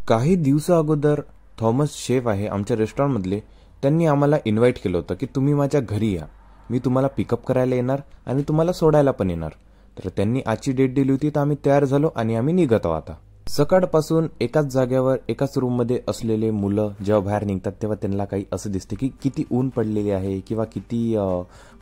काही दिवसा अगोदर थॉमस शेफ आहे आमच्या रेस्टॉरंटमधले, त्यांनी आम्हाला इन्व्हाइट केलं होतं की तुम्ही माझ्या घरी या, मी तुम्हाला पिकअप करायला येणार आणि तुम्हाला सोडायला पण येणार. तर त्यांनी आजची डेट दिली होती, तर आम्ही तयार झालो आणि आम्ही निघत आहोत आता. सकाळपासून एकाच जागेवर एकाच रूममध्ये असलेले मुलं जेव्हा बाहेर निघतात तेव्हा त्यांना काही असं दिसते की किती ऊन पडलेले आहे किंवा किती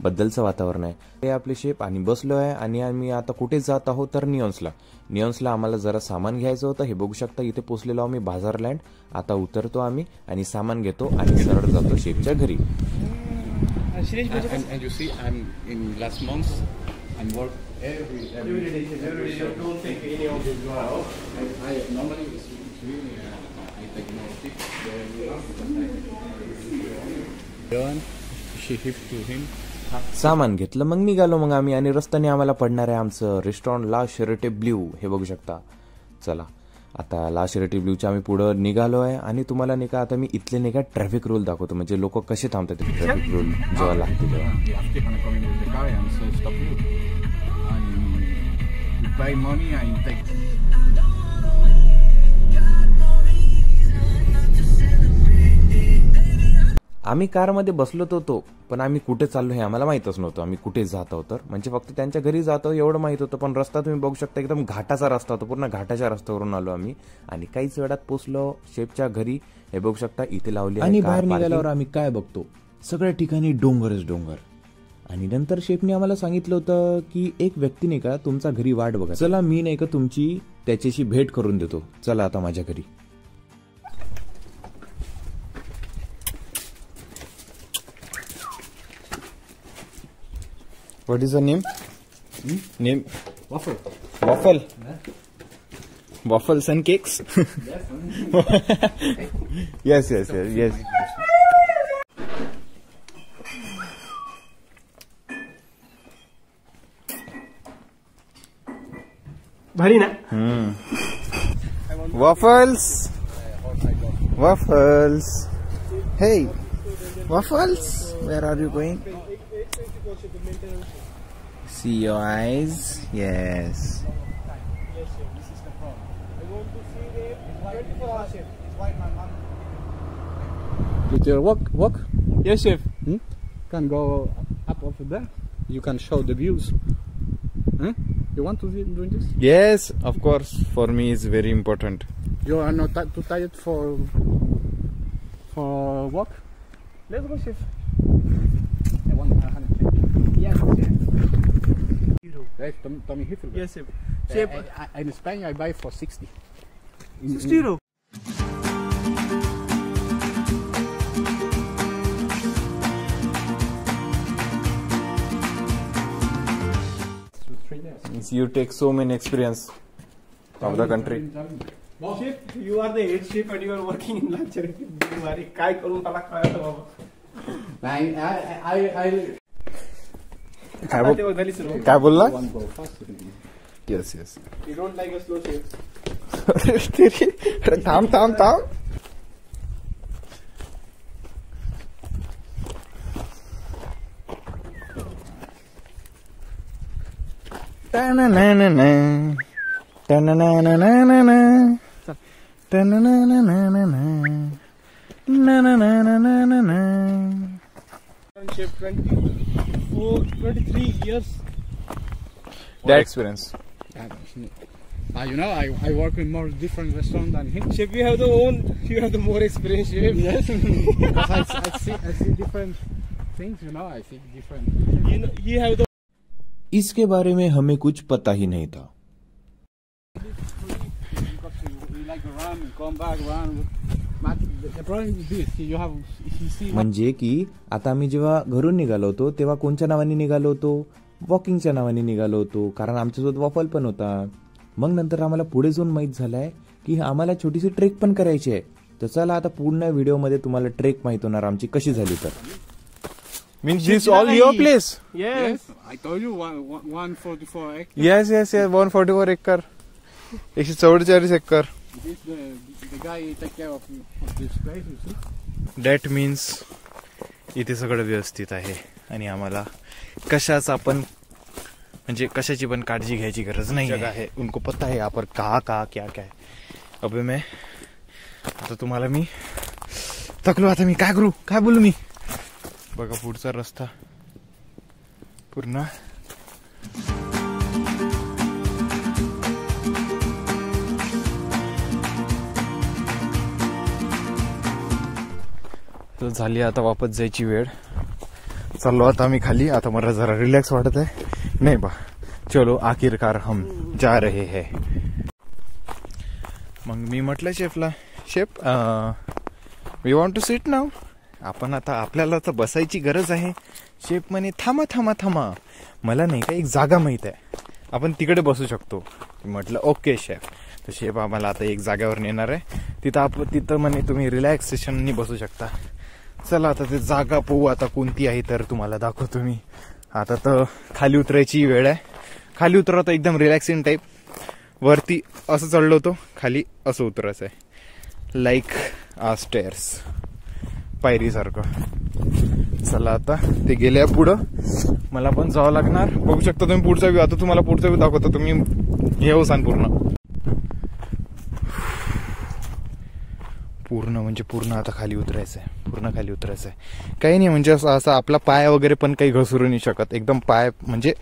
बद्दलचं वातावरण आहे. ते आपले शेफ आणि बसलो आहे आणि आम्ही आता कुठे जात आहोत तर नियॉन्सला आम्हाला जरा सामान घ्यायचं होतं. हे बघू शकता इथे पोहोचलेलो आम्ही बाजारलँड. आता उतरतो आम्ही आणि सामान घेतो आणि सरळ जातो शेफच्या घरी. And you see, I'm in last month. I'm work every day. Don't take any of this now. I normally it's really I take no tips because she shift to him. सामान घेतलं मग निघालो मग आम्ही आणि रस्त्याने आम्हाला पडणार आहे आमचं रेस्टॉरंट ला शेरटे ब्ल्यू. हे बघू शकता. चला आता ला शेरटे ब्ल्यूच्या आम्ही पुढे निघालो आहे आणि तुम्हाला नाही का आता मी इथले नाही का ट्रॅफिक रूल दाखवतो, म्हणजे लोक कसे थांबतात ट्रॅफिक रूल जेव्हा लागते तेव्हा. आम्ही कारमध्ये बसलो होतो पण आम्ही कुठे चाललो हे आम्हाला माहितच नव्हतं. आम्ही कुठे जात आहोत तर म्हणजे फक्त त्यांच्या घरी जातो एवढं माहित होतं. पण रस्ता तुम्ही बघू शकता एकदम घाटाचा रस्ता होता, पूर्ण घाटाच्या रस्त्यावरून आलो आम्ही आणि काहीच वेळात पोहोचलो शेफच्या घरी. हे बघू शकता इथे लावली आणि बाहेर निघाल्यावर आम्ही काय बघतो सगळ्या ठिकाणी डोंगरच डोंगर. आणि नंतर शेफने आम्हाला सांगितलं होतं की एक व्यक्ती नाही का तुमचा घरी वाट बघा, चला मी नाही का तुमची त्याच्याशी भेट करून देतो. चला आता माझ्या घरी. What is the name? Name? Waffle. Waffle? Waffles and cakes? Yes. Bhari na? Waffles? Waffles. Hey, Waffles, where are you going? See your eyes. Yes. Yes, chef. This is the problem. I want to see the 24-hour chef. It's white man. Did you walk? Yes, chef. Can go up over there. You can show the views. You want to do this? Yes, of course. For me, it's very important. You are not too tired for walk? Let's go, chef. I want 100. Yes, chef. Hey, Tommy Hilfiger. Yes, chef. Chef, In Spain, I buy for 60. 60 euro. You take so many experience of the country. Chef, you are the head chef and you are working in lunch. अरे काय करू मला कळत बाबा. काय बोलला? Yes. You don't like a slow chef. अरे थांब. Chef 23 years. That experience. You know, I work in more different restaurants than him. Chef, you have the more experience, chef. Yes, because I see different things. You know, I see different. You have the. इसके बारे में हमें कुछ पता ही नहीं था. म्हणजे की आता आम्ही जेव्हा घरून निघालो होतो तेव्हा कोणत्या नावाने निघालो होतो? वॉकिंगच्या नावाने निघालो होतो, कारण आमच्यासोबत वॉफल पण होता. मग नंतर आम्हाला पुढे जाऊन माहित झालंय की आम्हाला छोटीशी ट्रेक पण करायची आहे. तर चला आता पूर्ण व्हिडिओमध्ये तुम्हाला ट्रेक माहित होणार आमची कशी झाली. तर means this all your place? Yes. I told you 144 acres. Yes. 144 acre. 144 acre. This the guy take care of this place, you see? That means इथे सगळं व्यवस्थित आहे आणि आम्हाला कशाचा पण म्हणजे कशाची पण काळजी घ्यायची गरज नाही आहे. उनको पता है यहाँ पर कहाँ क्या क्या है. अभी मैं आता तुम्हाला मी थकलो, आता मी काय करू, काय बोलू मी. बघा पुढचा रस्ता पूर्ण तर झाली. आता वापस जायची वेळ. चाललो आता आम्ही खाली. आता मला जरा रिलॅक्स वाटत आहे. नाही बा, चलो आखिरकार हम जा रहे है. मग मी म्हटलं शेफला, chef we want to sit नाव. आपण आता, आपल्याला तर बसायची गरज आहे. शेफ म्हणे थांबा थांबा थांबा, मला नाही का एक जागा माहित आहे, आपण तिकडे बसू शकतो. म्हटलं ओके शेफ. तर शेफ आम्हाला आता एक जागेवर नेणार आहे. तिथं म्हणे तुम्ही रिलॅक्सेशननी बसू शकता. चला आता ते जागा पाहू आता कोणती आहे, तर तुम्हाला दाखवतो मी. आता तर खाली उतरायची वेळ आहे. खाली उतरवतो एकदम रिलॅक्सिंग टाईप. वरती असं चढलो होतो, खाली असं उतरायचं आहे, लाईक स्टेअर्स, पायरीसारखं. चला आता ते गेल्या पुढं, मला पण जावं लागणार. बघू शकता तुम्ही पुढचा व्ह्यू. आता तुम्हाला पुढचा व्ह्यू दाखवतो. तुम्ही हे हो सांग पूर्ण म्हणजे पूर्ण आता खाली उतरायचं आहे, पूर्ण खाली उतरायचं आहे. काही नाही म्हणजे असं आपला पाय वगैरे पण काही घसरू नाही शकत. एकदम पाय म्हणजे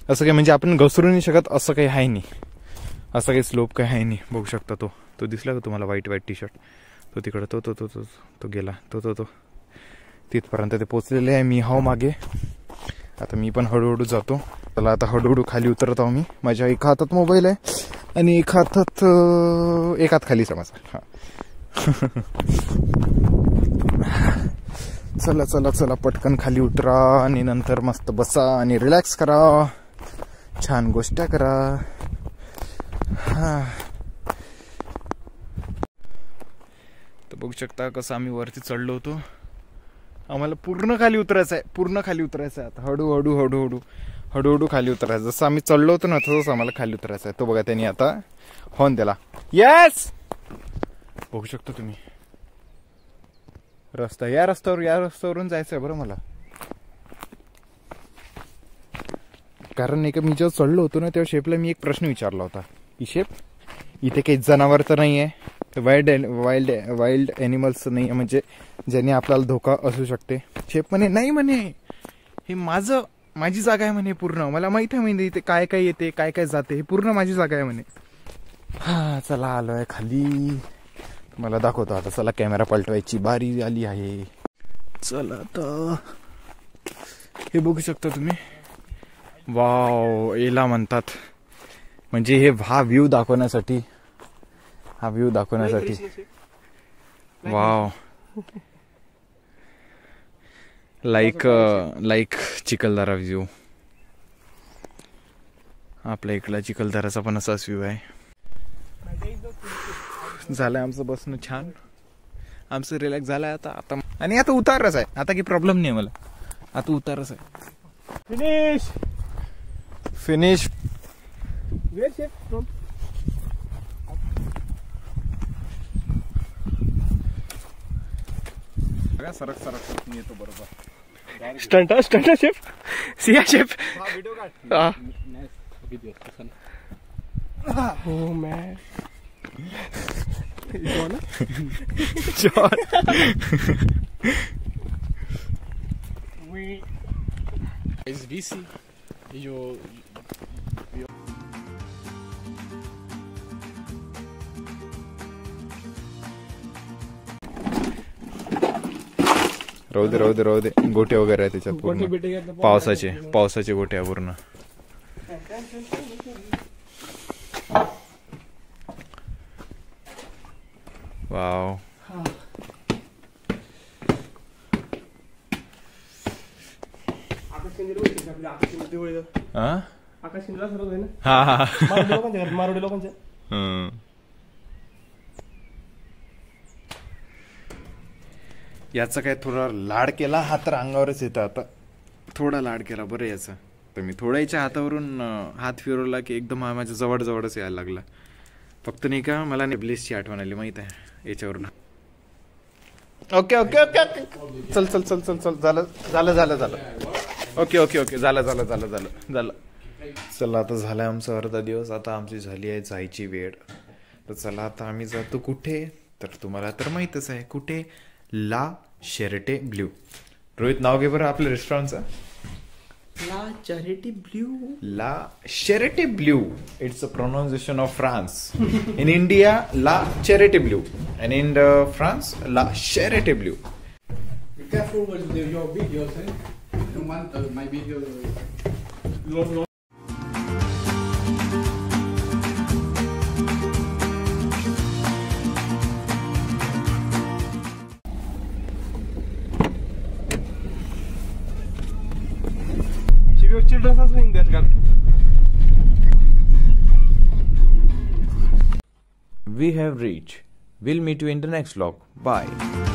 असं काही म्हणजे आपण घसरू नाही शकत असं काही आहे नाही. असं काही स्लोप काही आहे नाही. बघू शकता तो दिसला का तुम्हाला, व्हाईट टी शर्ट, तो तिकडं तो गेला, तो तिथपर्यंत ते पोचलेले आहे. मी हाव मागे. आता मी पण हळूहळू जातो. चला आता हळूहळू खाली उतरत आहो मी. माझ्या एका हातात मोबाईल आहे आणि एक हात खाली समजा. हा चला चला चला पटकन खाली उतरा आणि नंतर मस्त बसा आणि रिलॅक्स करा, छान गोष्टी करा. तर बघू शकता कसं आम्ही वरती चढलो होतो. आम्हाला पूर्ण खाली उतरायचं आहे, पूर्ण खाली उतरायचं आहे. आता हळूहळू खाली उतरायचं. जसं आम्ही चढलो होतो ना तसंच आम्हाला खाली उतरायचं आहे. तो बघा त्यांनी आता हॉर्न दिला. येस, बघू शकता तुम्ही रस्ता. या रस्त्यावरून जायचं आहे बरं मला. कारण नाही का मी जेव्हा चढलो होतो ना तेव्हा शेफला मी एक प्रश्न विचारला होता की शेफ इथे काही जनावर तर नाही आहे, वाईल्ड ॲनिमल्स नाही आहे म्हणजे ज्याने आपल्याला धोका असू शकते. शेफ म्हणे नाही म्हणे, हे माझी जागा आहे म्हणे पूर्ण. मला माहित आहे म्हणजे इथे काय काय येते काय काय जाते, हे पूर्ण माझी जागा आहे म्हणे. हा चला आलोय खाली, मला दाखवतो आता. चला कॅमेरा पलटवायची बारी आली आहे. चला आता हे बघू शकता तुम्ही. वाव, याला म्हणतात म्हणजे हा व्ह्यू दाखवण्यासाठी, वाव, लाईक चिखलदरा व्ह्यू. आपल्या इकडला चिखलदराचा पण असाच व्ह्यू आहे. झालंय आमचं बसणं छान, आमचं रिलॅक्स झालंय आता. आणि आता उतारच आहे, आता काही प्रॉब्लेम नाही मला. आता उतारच आहे. फिनिश. सरक मी येतो बरोबर. Stunt chef, Siya chef. Oh man. John. Es bici. Yo राहू दे गोटे वगैरे आहे त्याच्यात पूर्ण. पावसाचे गोटे आहे पूर्ण. वाव, मारुडी लोकांच्या. याचा काय थोडा लाड केला, हात तर अंगावरच येतं. आता थोडा लाड केला बरं याचा. तर मी थोडा याच्या हातावरून हात फिरवला की एकदम माझ्या जवळच यायला लागला. फक्त नाही का मला नेबलेसची आठवण आली माहित आहे याच्यावरून. ओके ओके ओके ओके चल चल चल चल चल झालं. ओके झालं. चला आता झालाय आमचा अर्धा दिवस. आता आमची झाली आहे जायची वेळ. तर चला आता आम्ही जातो कुठे, तर तुम्हाला तर माहीतच आहे कुठे, ला शेरटे ब्ल्यू. रोहित, नाव घे बरं आपल्या रेस्टॉरंटचं. ला चॅरिटी ब्ल्यू. ला शेरटे Blue. It's a pronunciation of France. In India La Charity Blue and in France la Charité Bleu. Be careful with your videos, eh? You don't want my video. No. Your children are saying that, God. We have reached. We'll meet you in the next vlog. Bye.